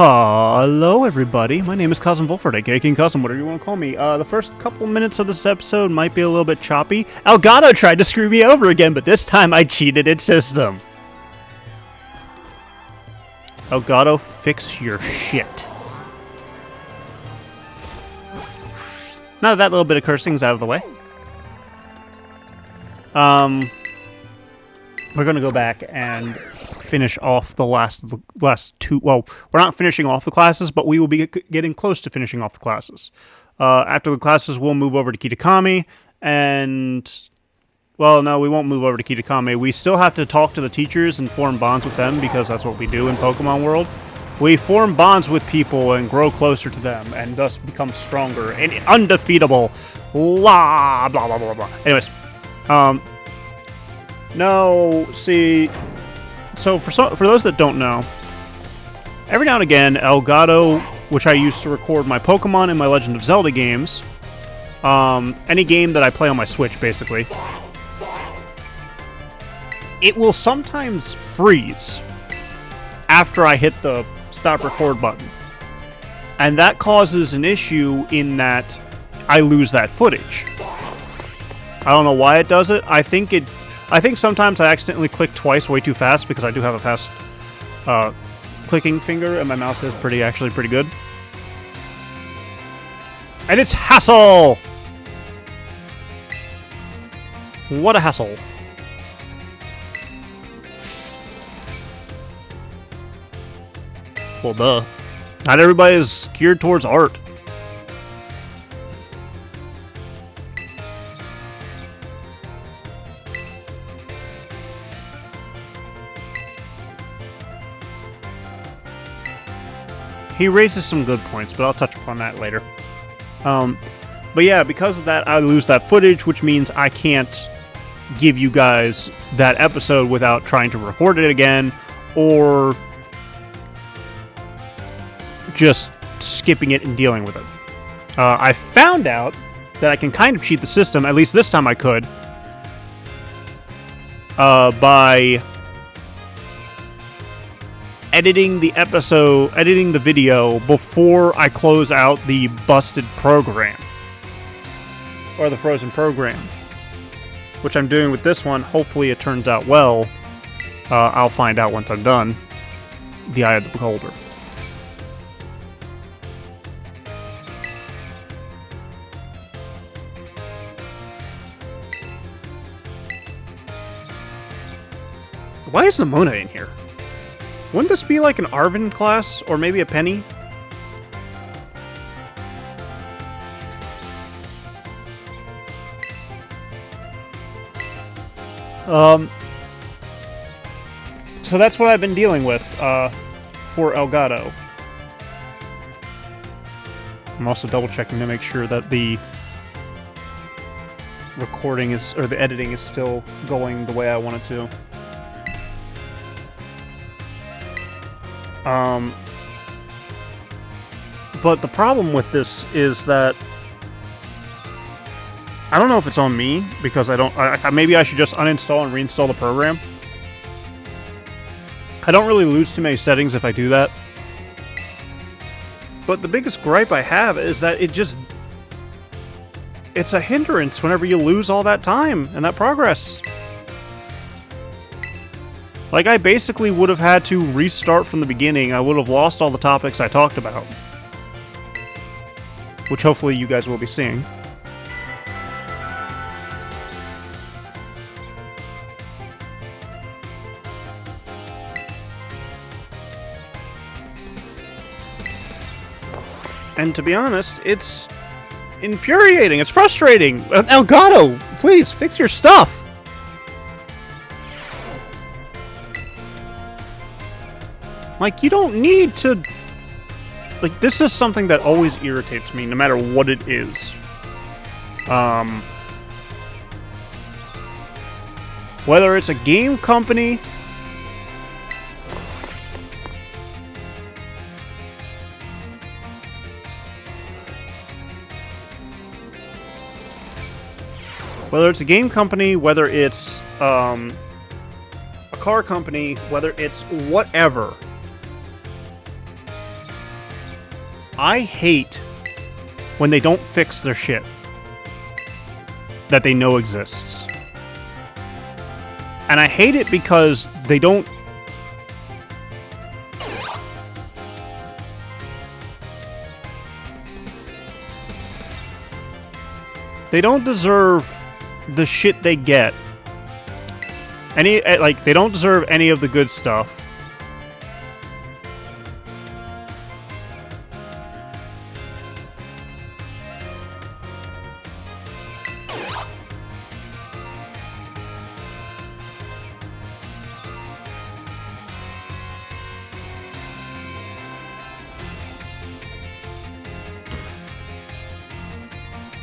Hello, everybody. My name is Kazm Vulfhart, aka King Kazm, whatever you want to call me. The first couple minutes of this episode might be a little bit choppy. Elgato tried to screw me over again, but this time I cheated its system. Elgato, fix your shit. Now that little bit of cursing's out of the way, we're gonna go back and finish off the last two. Well, we're not finishing off the classes, but we will be getting close to finishing off the classes. After the classes, we'll move over to Kitakami, and well, no, we won't move over to Kitakami. We still have to talk to the teachers and form bonds with them because that's what we do in Pokemon World. We form bonds with people and grow closer to them, and thus become stronger and undefeatable. Blah blah blah blah blah. Anyways, no, see. So for those that don't know, every now and again, Elgato, which I used to record my Pokemon and my Legend of Zelda games, any game that I play on my Switch, basically, it will sometimes freeze after I hit the stop record button. And that causes an issue in that I lose that footage. I don't know why it does it. I think sometimes I accidentally click twice way too fast because I do have a fast clicking finger and my mouse is actually pretty good. And it's hassle! What a hassle. Well, duh. Not everybody is geared towards art. He raises some good points, but I'll touch upon that later. But yeah, because of that, I lose that footage, which means I can't give you guys that episode without trying to record it again, or just skipping it and dealing with it. I found out that I can kind of cheat the system, at least this time I could, by editing the video before I close out the busted program. Or the frozen program. Which I'm doing with this one. Hopefully it turns out well. I'll find out once I'm done. The eye of the beholder. Why is Nimona in here? Wouldn't this be like an Arvin class? Or maybe a Penny? So that's what I've been dealing with, for Elgato. I'm also double checking to make sure that the recording is, or the editing is still going the way I want it to. But the problem with this is that I don't know if it's on me because maybe I should just uninstall and reinstall the program. I don't really lose too many settings if I do that. But the biggest gripe I have is that it's a hindrance whenever you lose all that time and that progress. Like, I basically would have had to restart from the beginning. I would have lost all the topics I talked about. Which hopefully you guys will be seeing. And to be honest, it's infuriating. It's frustrating. Elgato, please, fix your stuff. Like, you don't need to... Like, this is something that always irritates me, no matter what it is. Whether it's a game company... Whether it's a game company, whether it's, a car company, whether it's whatever... I hate when they don't fix their shit that they know exists. And I hate it because they don't... They don't deserve the shit they get. They don't deserve any of the good stuff.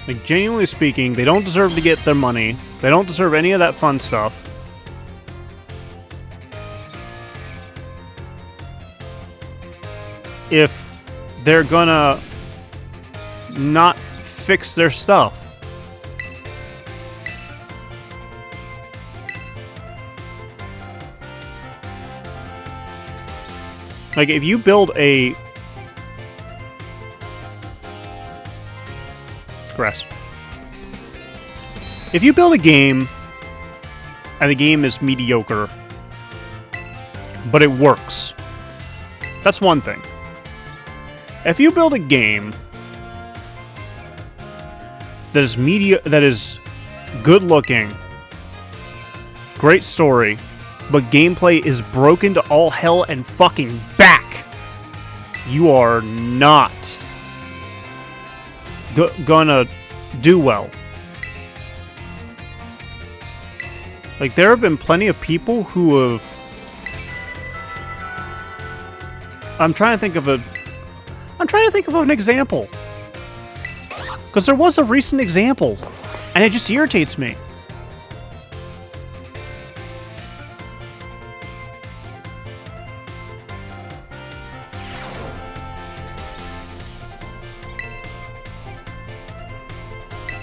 Like, genuinely speaking, they don't deserve to get their money. They don't deserve any of that fun stuff. If they're gonna not fix their stuff. Like, if you build a... Grass. If you build a game, and the game is mediocre, but it works, that's one thing. If you build a game that is good looking, great story, but gameplay is broken to all hell and fucking back, you are not gonna do well. Like, there have been plenty of people who have... I'm trying to think of an example. Because there was a recent example, and it just irritates me.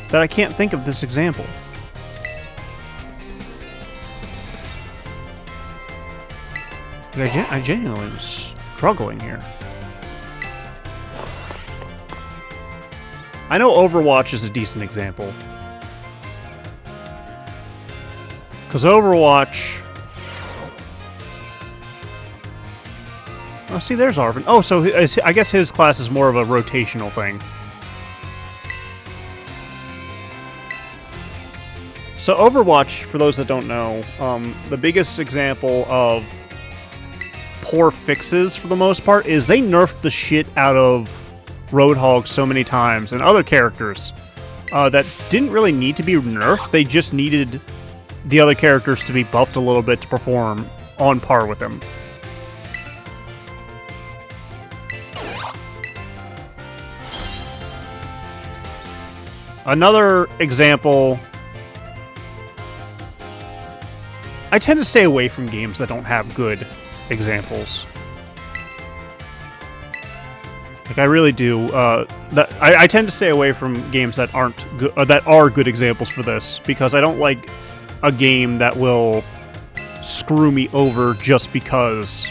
That I can't think of this example. I genuinely am struggling here. I know Overwatch is a decent example. Because Overwatch... Oh, see, there's Arvin. Oh, so I guess his class is more of a rotational thing. So Overwatch, for those that don't know, the biggest example of poor fixes, for the most part, is they nerfed the shit out of Roadhog so many times, and other characters that didn't really need to be nerfed. They just needed the other characters to be buffed a little bit to perform on par with them. Another example... I tend to stay away from games that don't have good examples. Like, I really do. I tend to stay away from games that aren't good, that are good examples for this, because I don't like a game that will screw me over just because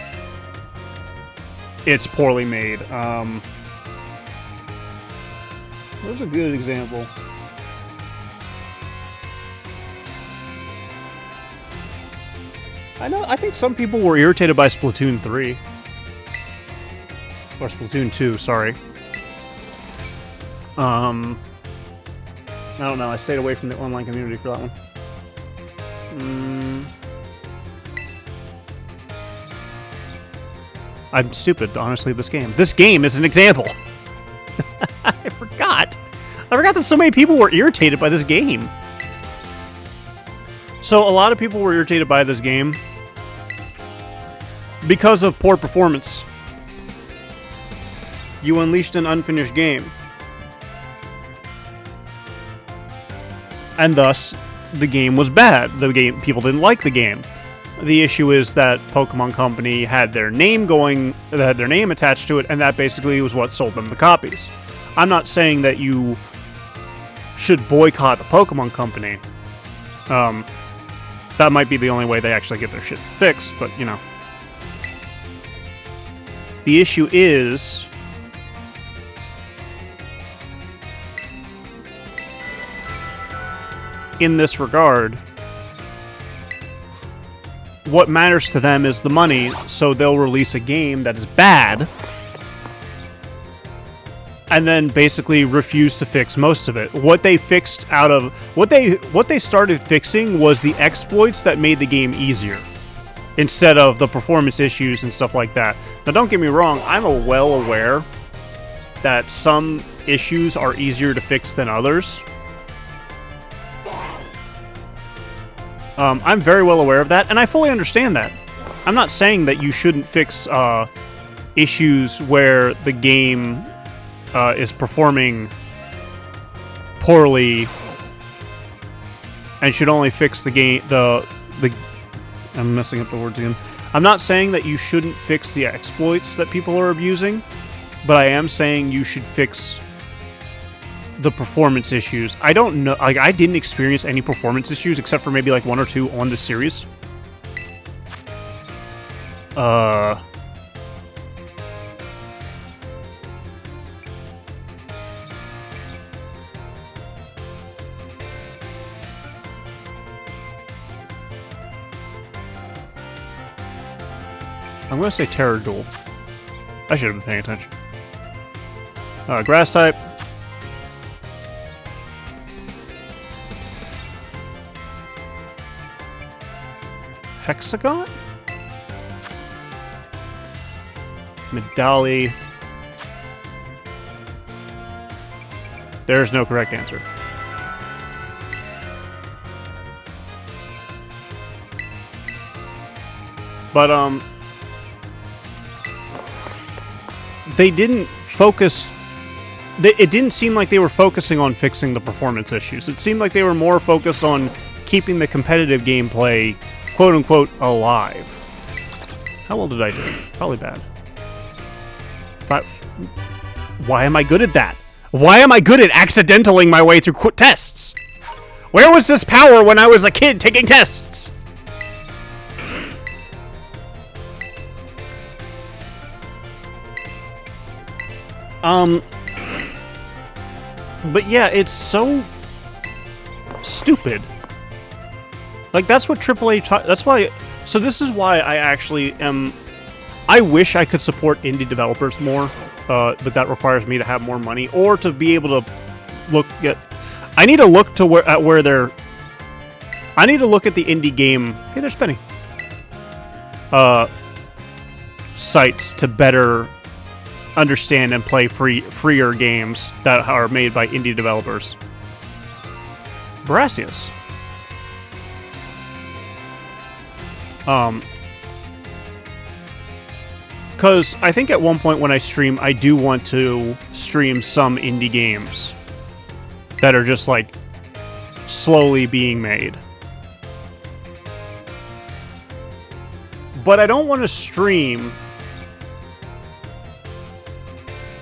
it's poorly made. There's a good example. I think some people were irritated by Splatoon 3. Or Splatoon 2, sorry. I don't know, I stayed away from the online community for that one. I'm stupid, honestly, this game. This game is an example! I forgot! I forgot that so many people were irritated by this game. So, a lot of people were irritated by this game because of poor performance. You unleashed an unfinished game. And thus, the game was bad. People didn't like the game. The issue is that Pokemon Company had their name attached to it, and that basically was what sold them the copies. I'm not saying that you should boycott the Pokemon Company. That might be the only way they actually get their shit fixed, but, you know. The issue is in this regard, what matters to them is the money, so they'll release a game that is bad and then basically refuse to fix most of it. What they fixed out of what they started fixing was the exploits that made the game easier instead of the performance issues and stuff like that. Now don't get me wrong, I'm well aware that some issues are easier to fix than others. I'm very well aware of that, and I fully understand that. I'm not saying that you shouldn't fix issues where the game is performing poorly and should only fix the game. I'm messing up the words again. I'm not saying that you shouldn't fix the exploits that people are abusing, but I am saying you should fix the performance issues. I don't know, like, I didn't experience any performance issues except for maybe like 1 or 2 on this series. I'm gonna say Terror Duel. I should have been paying attention. Grass type. Hexagon? Medali. There's no correct answer. But, they didn't focus... It didn't seem like they were focusing on fixing the performance issues. It seemed like they were more focused on keeping the competitive gameplay quote-unquote alive. How well did I do? Probably bad. But why am I good at that? Why am I good at accidentaling my way through tests? Where was this power when I was a kid taking tests? But yeah, it's so stupid. Like, that's what AAA... That's why... So this is why I actually am... I wish I could support indie developers more, but that requires me to have more money, or to be able to look at... I need to look to where they're... I need to look at the indie game... Hey, there's Penny. Sites to better understand and play freer games that are made by indie developers. Brassius. Because I think at one point when I stream, I do want to stream some indie games that are just, like, slowly being made. But I don't want to stream...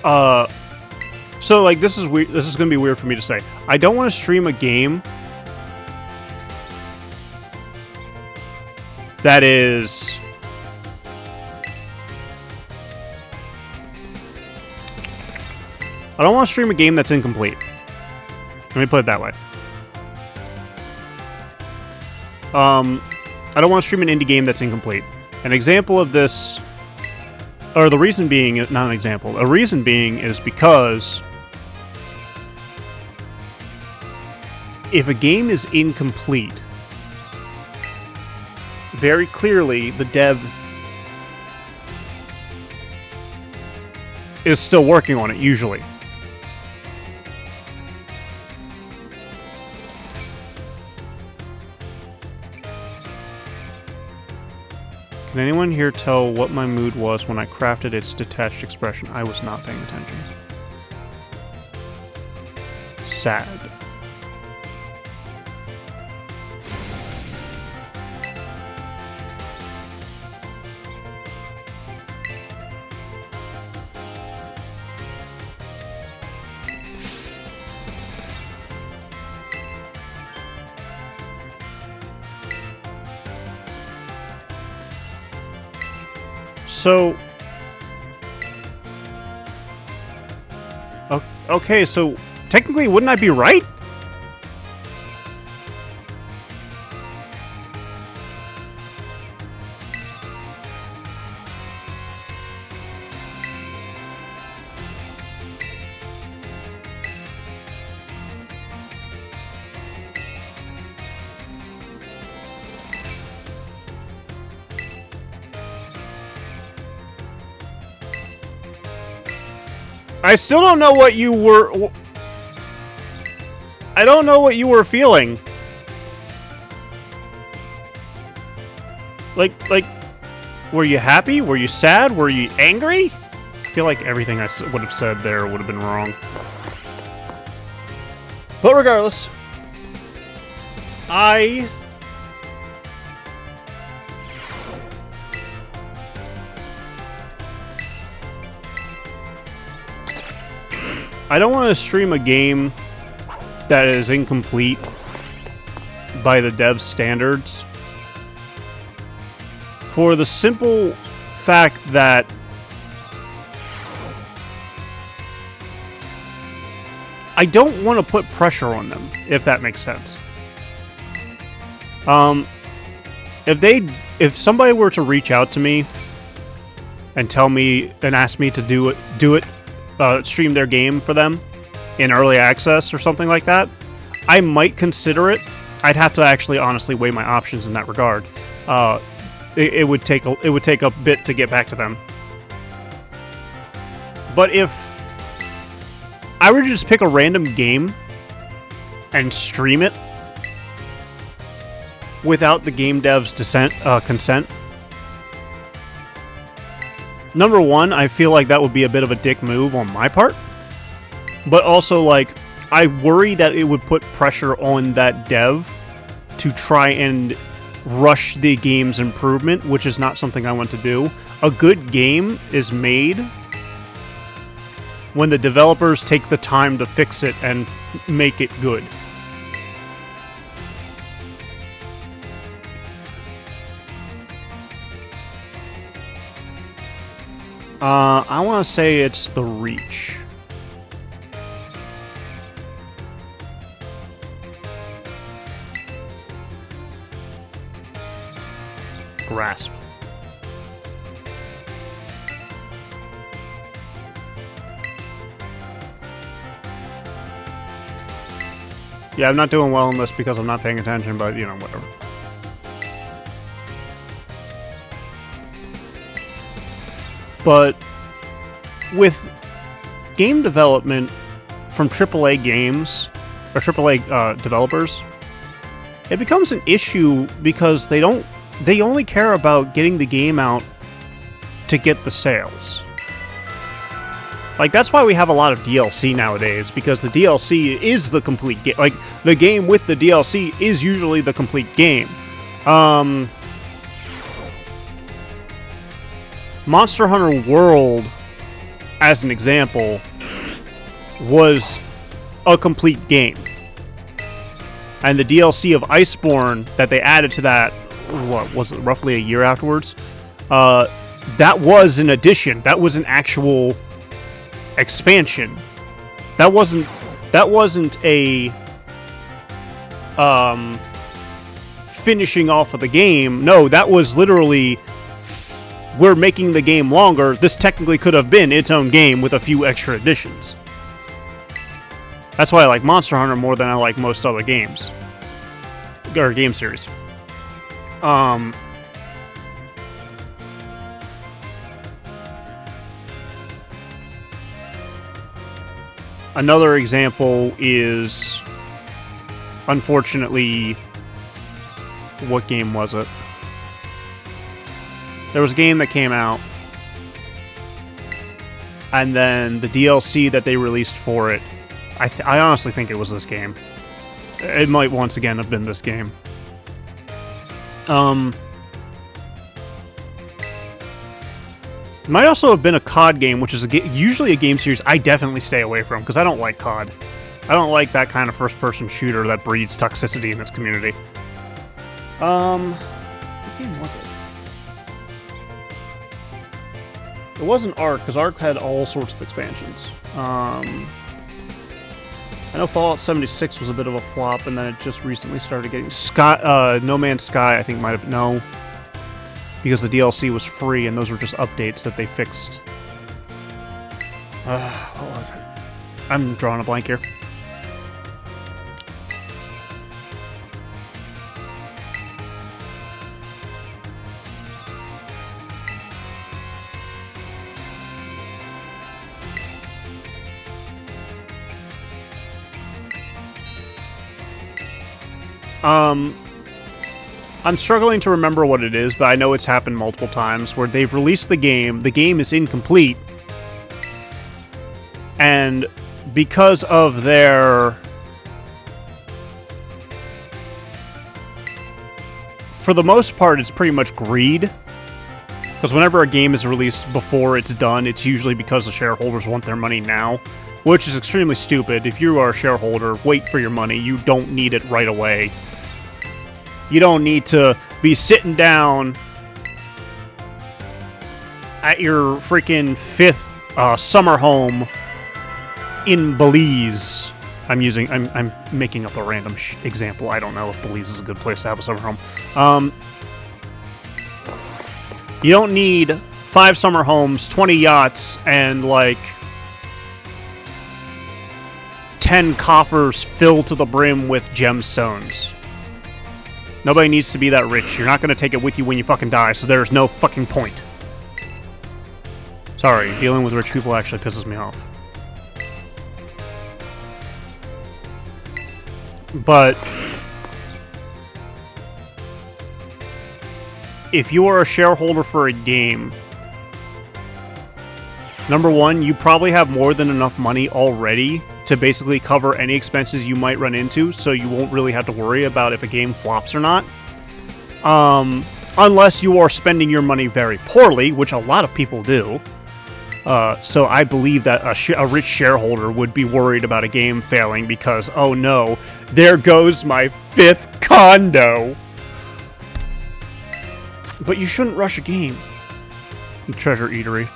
So, like, this is weird. This is going to be weird for me to say. I don't want to stream a game that is... I don't want to stream a game that's incomplete. Let me put it that way. I don't want to stream an indie game that's incomplete. An example of this... Or the reason being... Not an example. A reason being is because... If a game is incomplete... Very clearly, the dev is still working on it, usually. Can anyone here tell what my mood was when I crafted its detached expression? I was not paying attention. Sad. So, okay, so technically, wouldn't I be right? I still don't know what you were... I don't know what you were feeling. Like, were you happy? Were you sad? Were you angry? I feel like everything I would have said there would have been wrong. But regardless, I don't want to stream a game that is incomplete by the dev standards for the simple fact that I don't want to put pressure on them, if that makes sense. If somebody were to reach out to me and tell me and ask me to do it, stream their game for them in early access or something like that, I might consider it. I'd have to actually honestly weigh my options in that regard. It would take a bit to get back to them. But if I were to just pick a random game and stream it without the game dev's consent, number one, I feel like that would be a bit of a dick move on my part. But also, like, I worry that it would put pressure on that dev to try and rush the game's improvement, which is not something I want to do. A good game is made when the developers take the time to fix it and make it good. I want to say it's the Reach. Grasp. Yeah, I'm not doing well in this because I'm not paying attention, but, you know, whatever. But with game development from AAA games, or AAA developers, it becomes an issue because they only care about getting the game out to get the sales. Like, that's why we have a lot of DLC nowadays, because the DLC is the complete game. Like, the game with the DLC is usually the complete game. Monster Hunter World, as an example, was a complete game. And the DLC of Iceborne that they added to that, what was it, roughly a year afterwards? That was an addition. That was an actual expansion. That wasn't a finishing off of the game. No, that was literally, we're making the game longer. This technically could have been its own game with a few extra additions. That's why I like Monster Hunter more than I like most other games. Or game series. Another example is, unfortunately, what game was it? There was a game that came out, and then the DLC that they released for it, I honestly think it was this game. It might once again have been this game. It might also have been a COD game, which is usually a game series I definitely stay away from, because I don't like COD. I don't like that kind of first-person shooter that breeds toxicity in its community. What game was it? It wasn't Ark, because Ark had all sorts of expansions. I know Fallout 76 was a bit of a flop, and then it just recently started getting... No Man's Sky, I think, might have... No. Because the DLC was free, and those were just updates that they fixed. What was it? I'm drawing a blank here. I'm struggling to remember what it is, but I know it's happened multiple times where they've released the game is incomplete, and because of their... For the most part, it's pretty much greed. Because whenever a game is released before it's done, it's usually because the shareholders want their money now, which is extremely stupid. If you are a shareholder, wait for your money. You don't need it right away. You don't need to be sitting down at your freaking 5th summer home in Belize. I'm making up a random example. I don't know if Belize is a good place to have a summer home. You don't need 5 summer homes, 20 yachts, and like 10 coffers filled to the brim with gemstones. Nobody needs to be that rich. You're not going to take it with you when you fucking die, so there's no fucking point. Sorry, dealing with rich people actually pisses me off. But if you are a shareholder for a game, number one, you probably have more than enough money already to basically cover any expenses you might run into, so you won't really have to worry about if a game flops or not. Unless you are spending your money very poorly, which a lot of people do. So I believe that a rich shareholder would be worried about a game failing because, oh no, there goes my 5th condo. But you shouldn't rush a game. Treasure Eatery.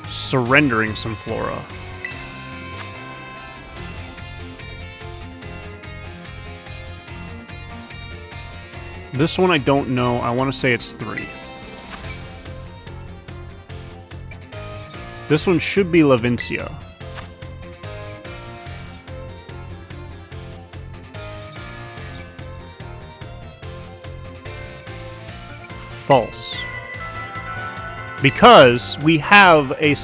Surrendering some flora. This one I don't know. I want to say it's 3. This one should be Levincia. False. Because we have a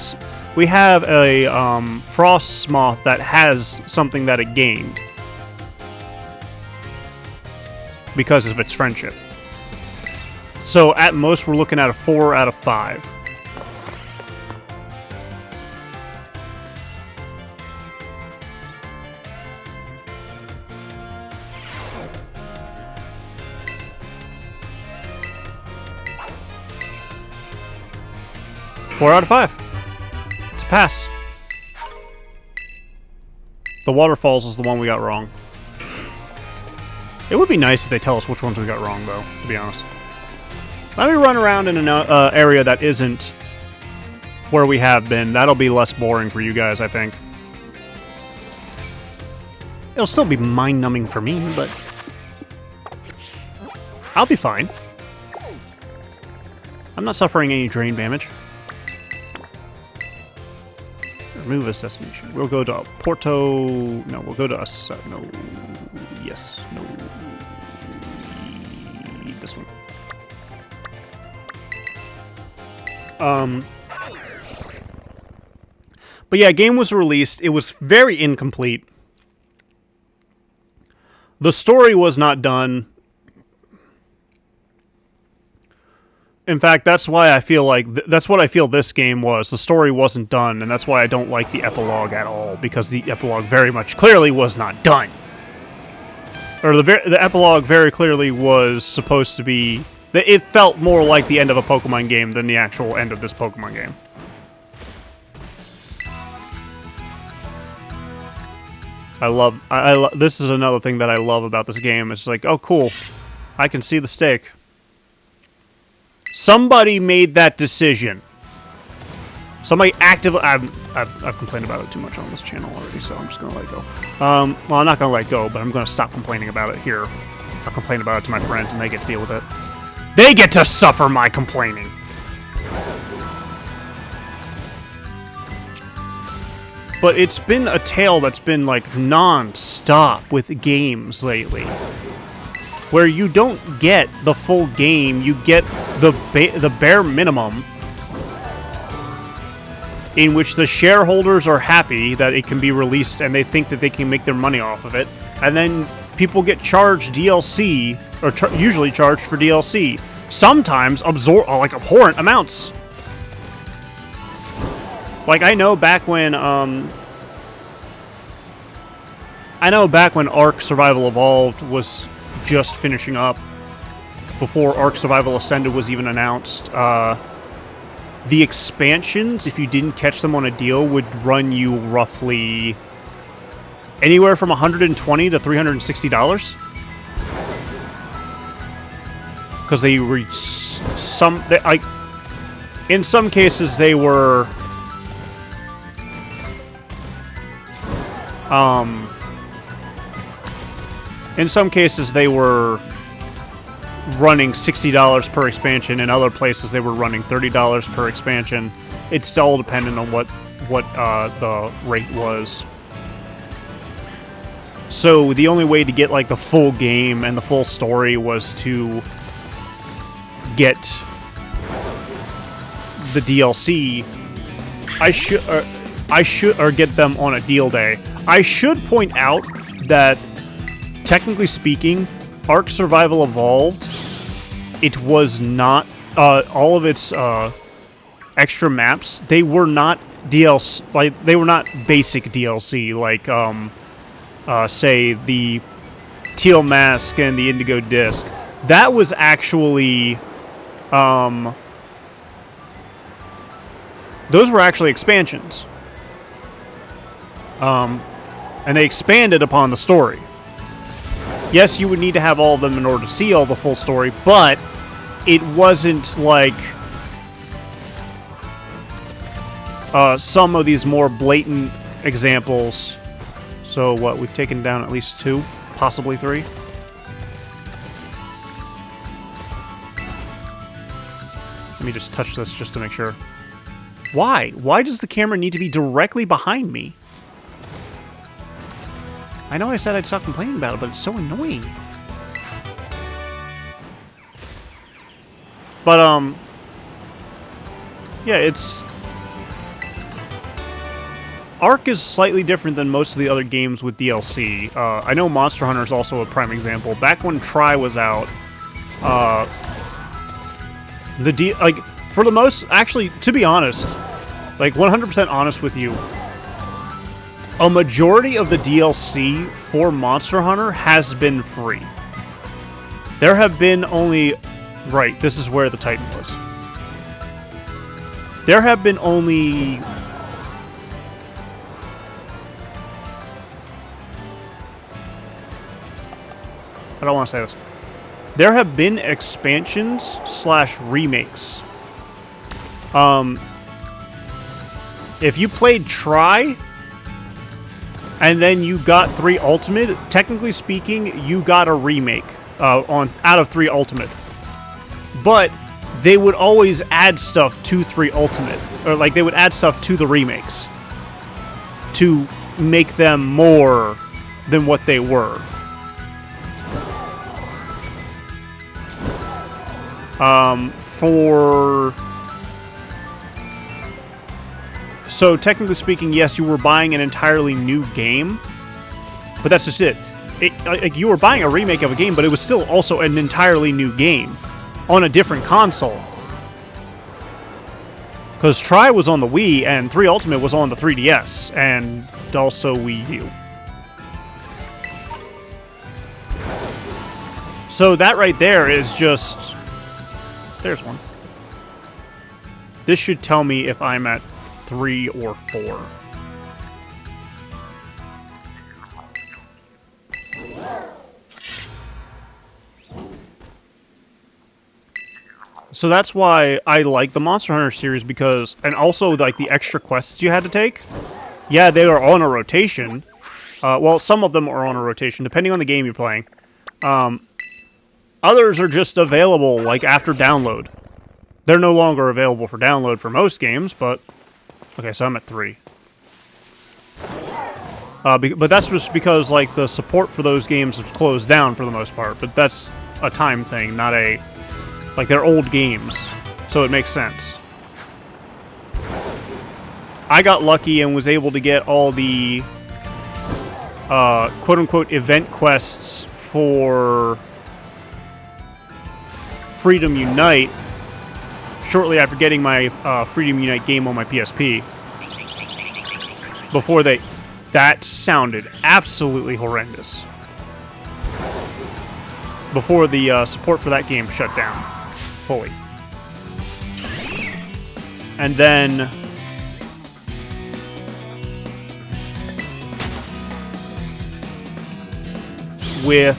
frost moth that has something that it gained because of its friendship. So at most we're looking at a 4 out of 5. Four out of 5. It's a pass. The waterfalls is the one we got wrong. It would be nice if they tell us which ones we got wrong, though, to be honest. Let me run around in an area that isn't where we have been. That'll be less boring for you guys, I think. It'll still be mind-numbing for me, but I'll be fine. I'm not suffering any drain damage. Remove this destination. We'll go to Porto... No, we'll go to us. No. Yes. No. This one. But yeah, game was released. It was very incomplete. The story was not done. In fact, that's why I feel like... that's what I feel this game was. The story wasn't done, and that's why I don't like the epilogue at all, because the epilogue very much clearly was not done. Or the epilogue very clearly was supposed to be... It felt more like the end of a Pokemon game than the actual end of this Pokemon game. This is another thing that I love about this game. It's like, oh cool, I can see the stake. Somebody made that decision. Somebody actively... I've complained about it too much on this channel already, so I'm just going to let it go. Well, I'm not going to let it go, but I'm going to stop complaining about it here. I'll complain about it to my friends, and they get to deal with it. They get to suffer my complaining. But it's been a tale that's been, like, non-stop with games lately. Where you don't get the full game, you get the bare minimum. in which the shareholders are happy that it can be released and they think that they can make their money off of it. And then people get charged DLC, or usually charged for DLC. Sometimes like abhorrent amounts. Like I know back when Ark Survival Evolved was just finishing up, before Ark Survival Ascended was even announced, the expansions, if you didn't catch them on a deal, would run you roughly anywhere from $120 to $360. Because they were in some cases they were running $60 per expansion. In other places they were running $30 per expansion. It's all dependent on what the rate was. So the only way to get like the full game and the full story was to get the DLC. Or get them on a deal day. I should point out that, technically speaking, Ark Survival Evolved, it was not all of its extra maps. They were not DLC, like they were not basic DLC, like say the Teal Mask and the Indigo Disc. That was actually those were actually expansions. And they expanded upon the story. Yes, you would need to have all of them in order to see all the full story, but it wasn't like some of these more blatant examples. So what, we've taken down at least 2, possibly 3. Let me just touch this just to make sure. Why? Why does the camera need to be directly behind me? I know I said I'd stop complaining about it, but it's so annoying. But, yeah, it's... Ark is slightly different than most of the other games with DLC. I know Monster Hunter is also a prime example. Back when Tri was out, for the most... Actually, to be honest, like, 100% honest with you, a majority of the DLC for Monster Hunter has been free. There have been only... Right, this is where the Titan was. There have been only... I don't want to say this. There have been expansions / remakes. If you played Tri... and then you got 3 Ultimate, technically speaking, you got a remake out of 3 Ultimate. But they would always add stuff to 3 Ultimate. Or, like, they would add stuff to the remakes to make them more than what they were. So, technically speaking, yes, you were buying an entirely new game, but that's just it. Like, you were buying a remake of a game, but it was still also an entirely new game on a different console. Because Tri was on the Wii, and 3 Ultimate was on the 3DS, and also Wii U. So that right there is just... There's one. This should tell me if I'm at 3 or 4. So that's why I like the Monster Hunter series, because, and also like the extra quests you had to take. Yeah, they are on a rotation. Well, some of them are on a rotation, depending on the game you're playing. Others are just available like after download. They're no longer available for download for most games, but okay, so I'm at 3. But that's just because like the support for those games has closed down for the most part. But that's a time thing, not a... Like, they're old games, so it makes sense. I got lucky and was able to get all the quote-unquote event quests for Freedom Unite shortly after getting my Freedom Unite game on my PSP. Before that sounded absolutely horrendous. Before the support for that game shut down fully. And then with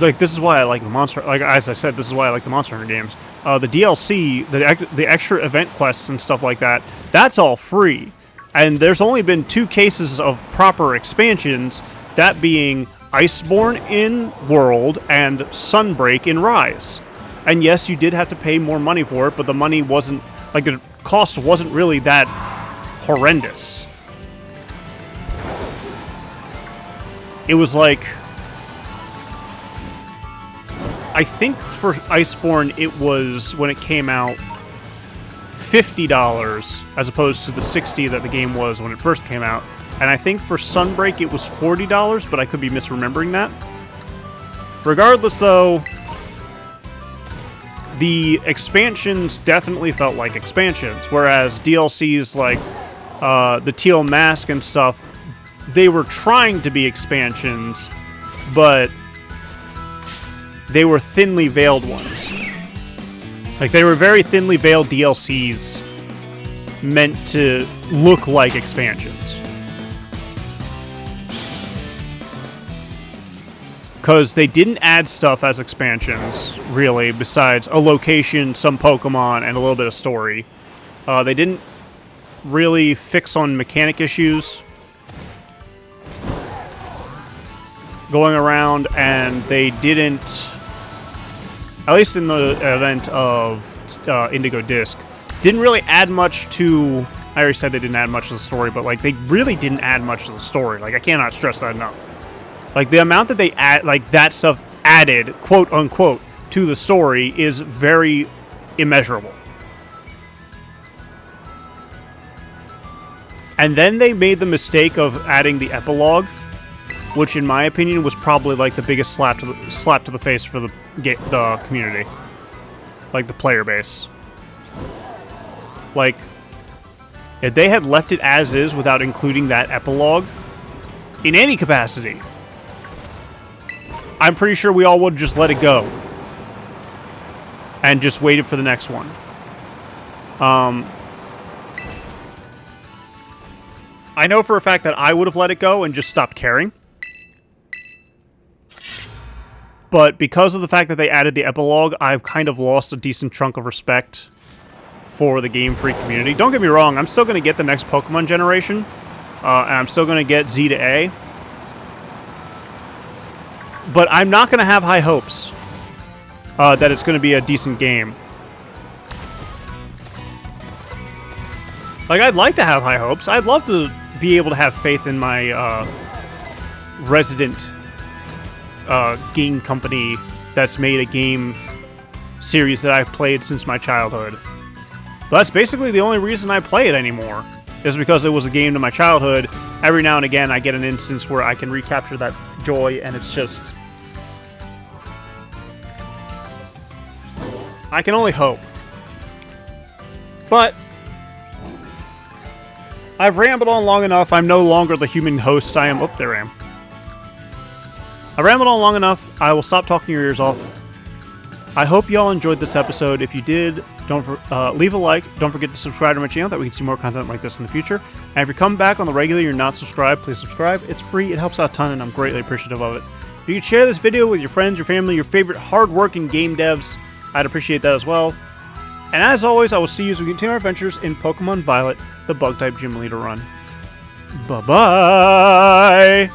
like, this is why I like the Monster, like as I said, this is why I like the Monster Hunter games. The DLC, the extra event quests and stuff like that, that's all free. And there's only been 2 cases of proper expansions, that being Iceborne in World and Sunbreak in Rise. And yes, you did have to pay more money for it, but the money wasn't, like, the cost wasn't really that horrendous. It was like, I think for Iceborne it was, when it came out, $50 as opposed to the $60 that the game was when it first came out. And I think for Sunbreak it was $40, but I could be misremembering that. Regardless, though, the expansions definitely felt like expansions, whereas DLCs like the Teal Mask and stuff, they were trying to be expansions, but they were thinly veiled ones. Like, they were very thinly veiled DLCs meant to look like expansions. Because they didn't add stuff as expansions, really, besides a location, some Pokemon, and a little bit of story. They didn't really fix on mechanic issues going around, and they didn't, at least in the event of Indigo Disc, didn't really add much to, I already said they didn't add much to the story, but like, they really didn't add much to the story. Like, I cannot stress that enough. Like, the amount that they add, like, that stuff added, quote unquote, to the story is very immeasurable. And then they made the mistake of adding the epilogue, which in my opinion was probably like the biggest slap to the face for the community, like the player base. Like, if they had left it as is without including that epilogue in any capacity, I'm pretty sure we all would have just let it go and just waited for the next one. I know for a fact that I would have let it go and just stopped caring. But because of the fact that they added the epilogue, I've kind of lost a decent chunk of respect for the Game Freak community. Don't get me wrong, I'm still going to get the next Pokemon generation, and I'm still going to get Z to A. But I'm not going to have high hopes that it's going to be a decent game. Like, I'd like to have high hopes. I'd love to be able to have faith in my resident game company that's made a game series that I've played since my childhood. But that's basically the only reason I play it anymore, is because it was a game to my childhood. Every now and again I get an instance where I can recapture that joy, and it's just, I can only hope. But I've rambled on long enough. I'm no longer the human host I am. Oh, there I am. I rambled on long enough. I will stop talking your ears off. I hope y'all enjoyed this episode. If you did, leave a like. Don't forget to subscribe to my channel, that we can see more content like this in the future. And if you come back on the regular, you're not subscribed, please subscribe. It's free. It helps out a ton, and I'm greatly appreciative of it. If you could share this video with your friends, your family, your favorite hard-working game devs, I'd appreciate that as well. And as always, I will see you as we continue our adventures in Pokemon Violet, the Bug-type Gym Leader run. Bye-bye!